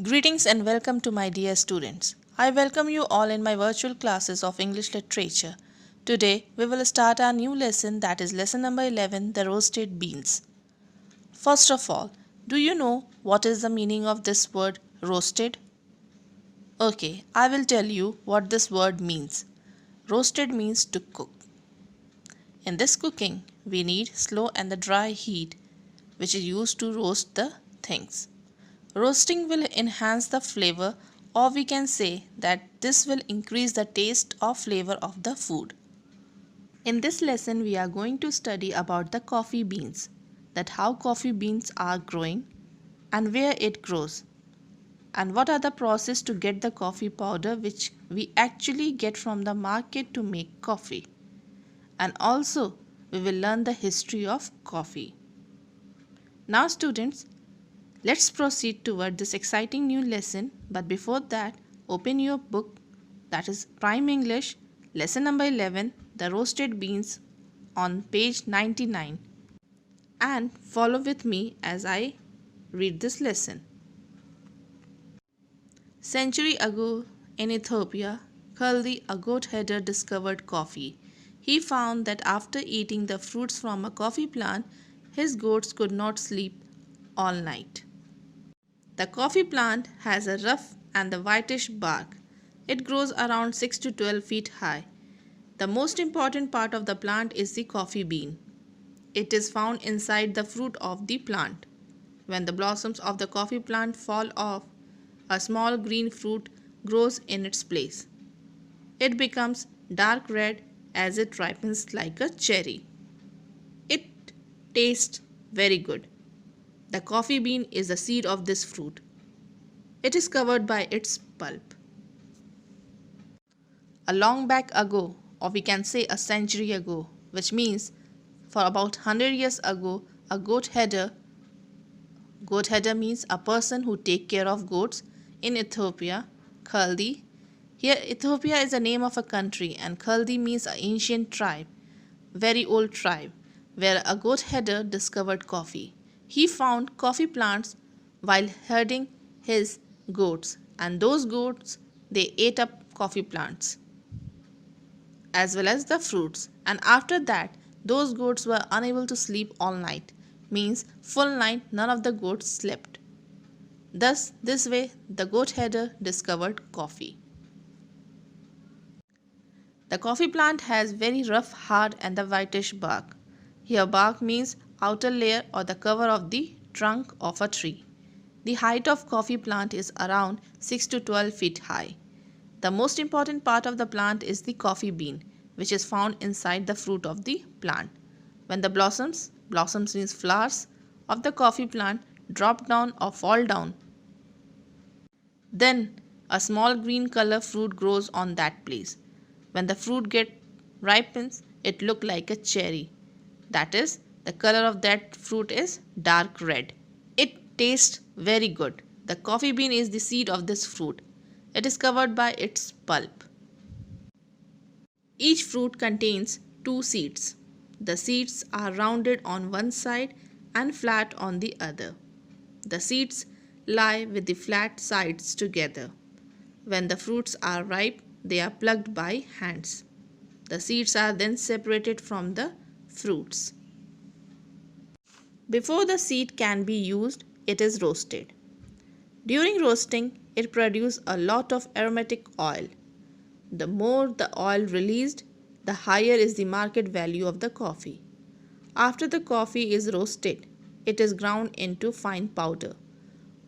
Greetings and welcome to my dear students. I welcome you all in my virtual classes of English literature. Today we will start our new lesson, that is lesson number 11, the roasted beans. First of all, do you know what is the meaning of this word roasted? Okay, I will tell you what this word means. Roasted means to cook. In this cooking, we need slow and the dry heat which is used to roast the things. Roasting will enhance the flavor, or we can say that this will increase the taste or flavor of the food. In this lesson we are going to study about the coffee beans, that how coffee beans are growing and where it grows, and what are the process to get the coffee powder which we actually get from the market to make coffee. And also we will learn the history of coffee. Now students, let's proceed toward this exciting new lesson, but before that, open your book, that is Prime English, lesson number 11, the roasted beans, on page 99, and follow with me as I read this lesson. Century ago in Ethiopia, Khaldi, a goat herder, discovered coffee. He found that after eating the fruits from a coffee plant, his goats could not sleep all night. The coffee plant has a rough and the whitish bark. It grows around 6 to 12 feet high. The most important part of the plant is the coffee bean. It is found inside the fruit of the plant. When the blossoms of the coffee plant fall off, a small green fruit grows in its place. It becomes dark red as it ripens like a cherry. It tastes very good. The coffee bean is the seed of this fruit. It is covered by its pulp. A long back ago, or we can say a century ago, which means for about 100 years ago, a goat herder means a person who take care of goats in Ethiopia, Khaldi. Here Ethiopia is the name of a country and Khaldi means an ancient tribe, very old tribe, where a goat herder discovered coffee. He found coffee plants while herding his goats, and those goats, they ate up coffee plants as well as the fruits, and after that those goats were unable to sleep all night, means full night none of the goats slept. Thus this way the goat herder discovered coffee. The coffee plant has very rough, hard and the whitish bark. Here bark means outer layer or the cover of the trunk of a tree. The height of coffee plant is around 6 to 12 feet high. The most important part of the plant is the coffee bean, which is found inside the fruit of the plant. When the blossoms means flowers of the coffee plant, drop down or fall down, then a small green color fruit grows on that place. When the fruit ripens, it look like a cherry. That is, the color of that fruit is dark red. It tastes very good. The coffee bean is the seed of this fruit. It is covered by its pulp. Each fruit contains two seeds. The seeds are rounded on one side and flat on the other. The seeds lie with the flat sides together. When the fruits are ripe, they are plucked by hands. The seeds are then separated from the fruits. Before the seed can be used, it is roasted. During roasting, it produces a lot of aromatic oil. The more the oil released, the higher is the market value of the coffee. After the coffee is roasted, it is ground into fine powder.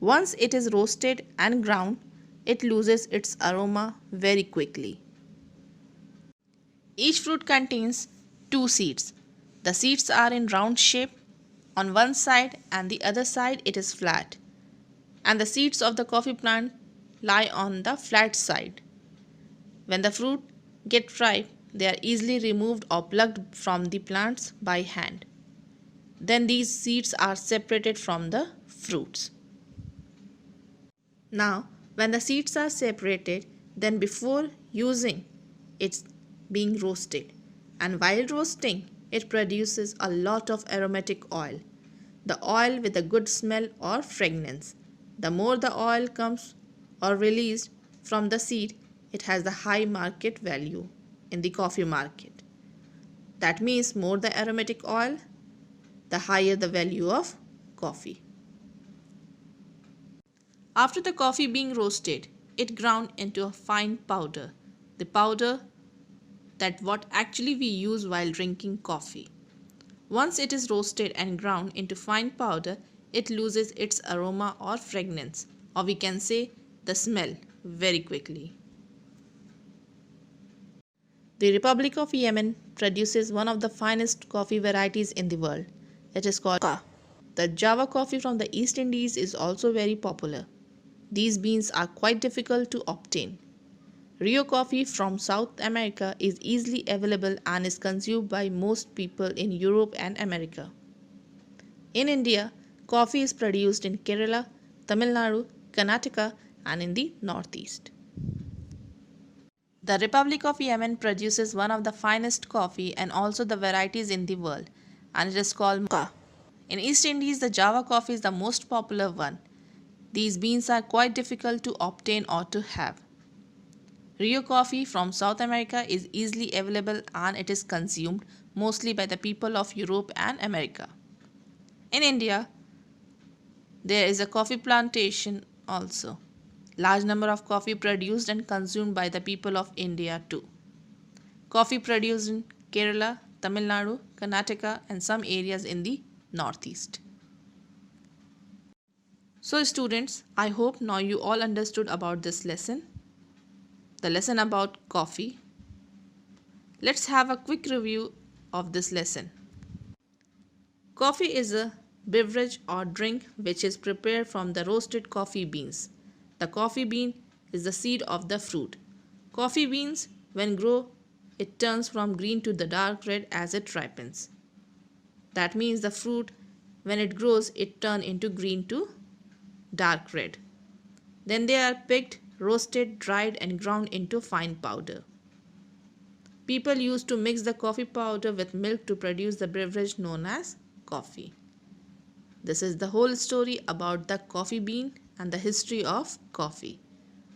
Once it is roasted and ground, it loses its aroma very quickly. Each fruit contains two seeds. The seeds are in round shape on one side and the other side it is flat. And the seeds of the coffee plant lie on the flat side. When the fruit get ripe, they are easily removed or plucked from the plants by hand. Then these seeds are separated from the fruits. Now, when the seeds are separated, then before using, it's being roasted. And while roasting, it produces a lot of aromatic oil. The oil with a good smell or fragrance. The more the oil comes or released from the seed, it has the high market value in the coffee market. That means more the aromatic oil, the higher the value of coffee. After the coffee being roasted, it ground into a fine powder. The powder that what actually we use while drinking coffee. Once it is roasted and ground into fine powder, it loses its aroma or fragrance, or we can say the smell, very quickly. The Republic of Yemen produces one of the finest coffee varieties in the world. It is called Mocha. The Java coffee from the East Indies is also very popular. These beans are quite difficult to obtain. Rio coffee from South America is easily available and is consumed by most people in Europe and America. In India, coffee is produced in Kerala, Tamil Nadu, Karnataka, and in the Northeast. The Republic of Yemen produces one of the finest coffee and also the varieties in the world, and it is called Mocha. In East Indies, the Java coffee is the most popular one. These beans are quite difficult to obtain or to have. Rio coffee from South America is easily available and it is consumed mostly by the people of Europe and America. In India, there is a coffee plantation also. Large number of coffee produced and consumed by the people of India too. Coffee produced in Kerala, Tamil Nadu, Karnataka and some areas in the Northeast. So students, I hope now you all understood about this lesson. The lesson about coffee. Let's have a quick review of this lesson. Coffee is a beverage or drink which is prepared from the roasted coffee beans. The coffee bean is the seed of the fruit. Coffee beans, when grow, it turns from green to the dark red as it ripens. That means the fruit, when it grows, it turns into green to dark red. Then they are picked, roasted, dried and ground into fine powder. People used to mix the coffee powder with milk to produce the beverage known as coffee. This is the whole story about the coffee bean and the history of coffee.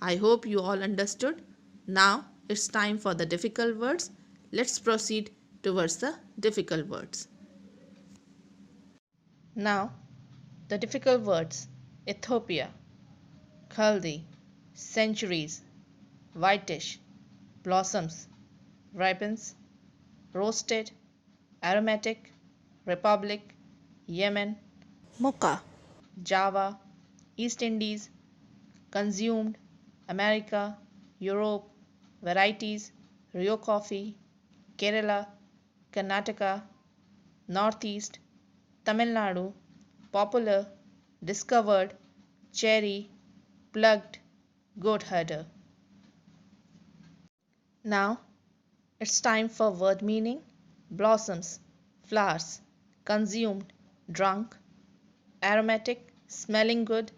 I hope you all understood. Now it's time for the difficult words. Let's proceed towards the difficult words. Now the difficult words: Ethiopia, Khaldi, centuries, whitish, blossoms, ripens, roasted, aromatic, republic, Yemen, Mocha, Java, East Indies, consumed, America, Europe, varieties, Rio coffee, Kerala, Karnataka, Northeast, Tamil Nadu, popular, discovered, cherry, plucked, goat herder. Now it's time for word meaning: blossoms, flowers, consumed, drunk, aromatic, smelling good,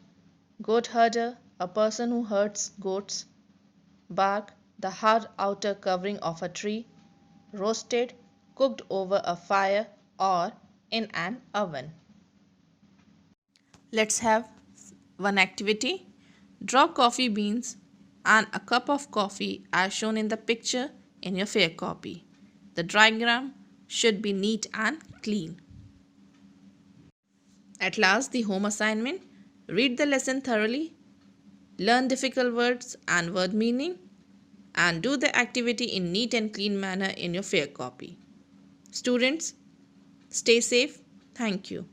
goat herder, a person who herds goats, bark, the hard outer covering of a tree, roasted, cooked over a fire or in an oven. Let's have one activity. Draw coffee beans and a cup of coffee as shown in the picture in your fair copy. The diagram should be neat and clean. At last, the home assignment: read the lesson thoroughly, learn difficult words and word meaning, and do the activity in neat and clean manner in your fair copy. Students, stay safe. Thank you.